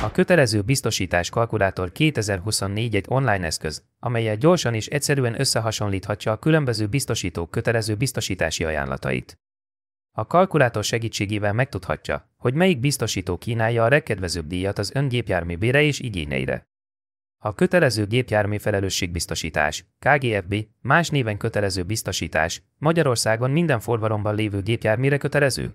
A kötelező biztosítás kalkulátor 2024 egy online eszköz, amellyel gyorsan és egyszerűen összehasonlíthatja a különböző biztosítók kötelező biztosítási ajánlatait. A kalkulátor segítségével megtudhatja, hogy melyik biztosító kínálja a legkedvezőbb díjat az ön gépjárművére és igényeire. A kötelező gépjármű felelősségbiztosítás, KGFB, más néven kötelező biztosítás, Magyarországon minden forgalomban lévő gépjárműre kötelező.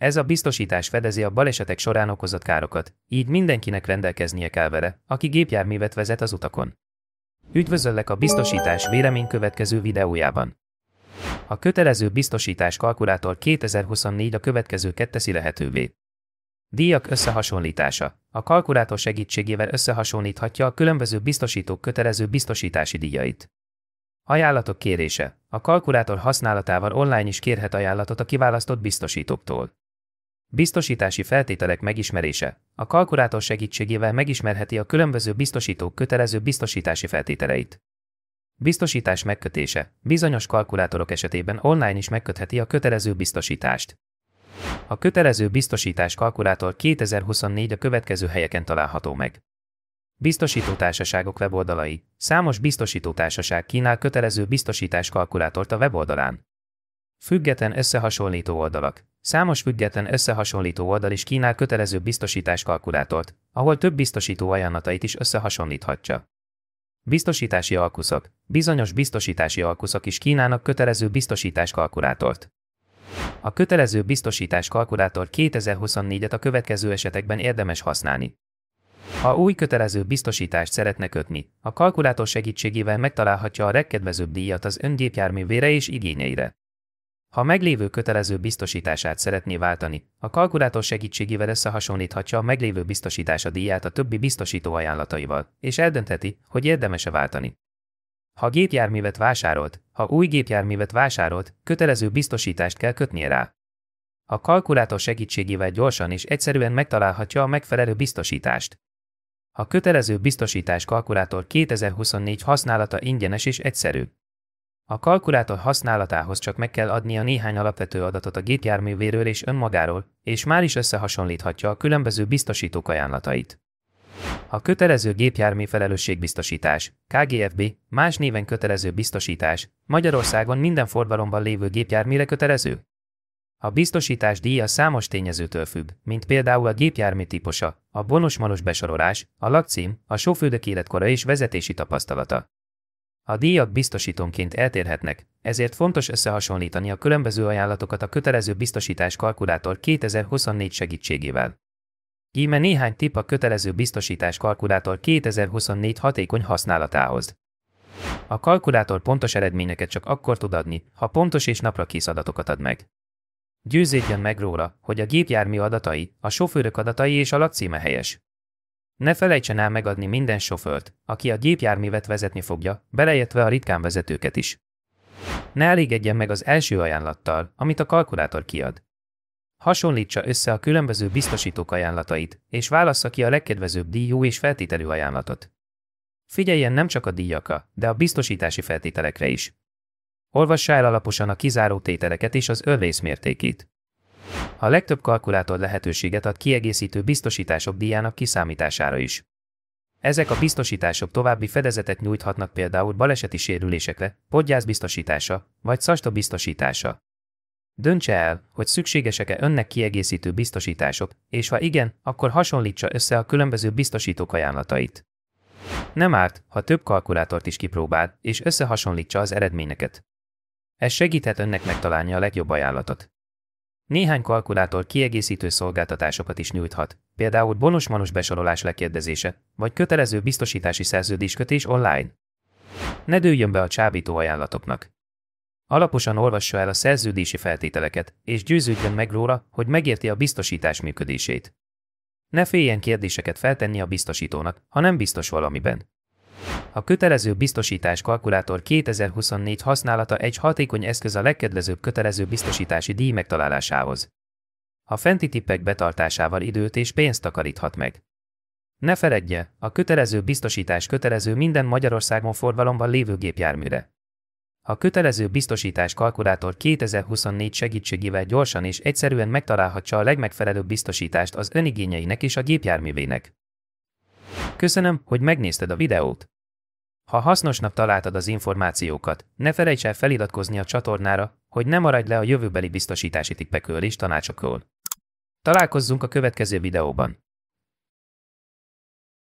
Ez a biztosítás fedezi a balesetek során okozott károkat, így mindenkinek rendelkeznie kell vele, aki gépjárművet vezet az utakon. Üdvözöllek a biztosítás vélemény következő videójában. A kötelező biztosítás kalkulátor 2024 a következőket teszi lehetővé. Díjak összehasonlítása. A kalkulátor segítségével összehasonlíthatja a különböző biztosítók kötelező biztosítási díjait. Ajánlatok kérése. A kalkulátor használatával online is kérhet ajánlatot a kiválasztott biztosítóktól. Biztosítási feltételek megismerése. A kalkulátor segítségével megismerheti a különböző biztosítók kötelező biztosítási feltételeit. Biztosítás megkötése. Bizonyos kalkulátorok esetében online is megkötheti a kötelező biztosítást. A kötelező biztosítás kalkulátor 2024 a következő helyeken található meg. Biztosítótársaságok weboldalai. Számos biztosítótársaság kínál kötelező biztosítás kalkulátort a weboldalán. Független összehasonlító oldalak. Számos független összehasonlító oldal is kínál kötelező biztosítás kalkulátort, ahol több biztosító ajánlatait is összehasonlíthatja. Biztosítási alkuszok. Bizonyos biztosítási alkuszok is kínálnak kötelező biztosítás kalkulátort. A kötelező biztosítás kalkulátor 2024-et a következő esetekben érdemes használni. Ha új kötelező biztosítást szeretne kötni, a kalkulátor segítségével megtalálhatja a legkedvezőbb díjat az ön gépjárművére és igényeire. Ha meglévő kötelező biztosítását szeretné váltani, a kalkulátor segítségével összehasonlíthatja a meglévő biztosítása díját a többi biztosító ajánlataival, és eldöntheti, hogy érdemes-e váltani. Ha új gépjárművet vásárolt, kötelező biztosítást kell kötnie rá. A kalkulátor segítségével gyorsan és egyszerűen megtalálhatja a megfelelő biztosítást. A kötelező biztosítás kalkulátor 2024 használata ingyenes és egyszerű. A kalkulátor használatához csak meg kell adnia néhány alapvető adatot a gépjárművéről és önmagáról, és már is összehasonlíthatja a különböző biztosítók ajánlatait. A kötelező gépjármű felelősségbiztosítás, KGFB, más néven kötelező biztosítás, Magyarországon minden forgalomban lévő gépjárműre kötelező. A biztosítás díja számos tényezőtől függ, mint például a gépjármű típusa, a bonus-malus besorolás, a lakcím, a sofőrök életkora és vezetési tapasztalata. A díjak biztosítónként eltérhetnek, ezért fontos összehasonlítani a különböző ajánlatokat a kötelező biztosítás kalkulátor 2024 segítségével. Íme néhány tipp a kötelező biztosítás kalkulátor 2024 hatékony használatához. A kalkulátor pontos eredményeket csak akkor tud adni, ha pontos és naprakész adatokat ad meg. Győződjön meg róla, hogy a gépjármű adatai, a sofőrök adatai és a lakcíme helyes. Ne felejtsen el megadni minden sofőrt, aki a gépjárművet vezetni fogja, beleértve a ritkán vezetőket is. Ne elégedjen meg az első ajánlattal, amit a kalkulátor kiad. Hasonlítsa össze a különböző biztosítók ajánlatait, és válassza ki a legkedvezőbb díjú és feltételű ajánlatot. Figyeljen nem csak a díjakra, de a biztosítási feltételekre is. Olvassa el alaposan a kizáró tételeket és az örvész mértékét. A legtöbb kalkulátor lehetőséget ad kiegészítő biztosítások díjának kiszámítására is. Ezek a biztosítások további fedezetet nyújthatnak például baleseti sérülésekre, podgyászbiztosítása vagy szasta biztosítása. Döntse el, hogy szükségesek-e önnek kiegészítő biztosítások, és ha igen, akkor hasonlítsa össze a különböző biztosítók ajánlatait. Nem árt, ha több kalkulátort is kipróbál, és összehasonlítsa az eredményeket. Ez segíthet önnek megtalálni a legjobb ajánlatot. Néhány kalkulátor kiegészítő szolgáltatásokat is nyújthat, például bonus-malus besorolás lekérdezése, vagy kötelező biztosítási szerződéskötés online. Ne dőljön be a csábító ajánlatoknak. Alaposan olvassa el a szerződési feltételeket, és győződjön meg róla, hogy megérti a biztosítás működését. Ne féljen kérdéseket feltenni a biztosítónak, ha nem biztos valamiben. A kötelező biztosítás kalkulátor 2024 használata egy hatékony eszköz a legkedvezőbb kötelező biztosítási díj megtalálásához. A fenti tippek betartásával időt és pénzt takaríthat meg. Ne feledje, a kötelező biztosítás kötelező minden Magyarországon forgalomban lévő gépjárműre. A kötelező biztosítás kalkulátor 2024 segítségével gyorsan és egyszerűen megtalálhatja a legmegfelelőbb biztosítást az ön igényeinek és a gépjárművének. Köszönöm, hogy megnézted a videót. Ha hasznosnak találtad az információkat, ne felejts el feliratkozni a csatornára, hogy ne maradj le a jövőbeli biztosítási tippekről és tanácsokról. Találkozzunk a következő videóban.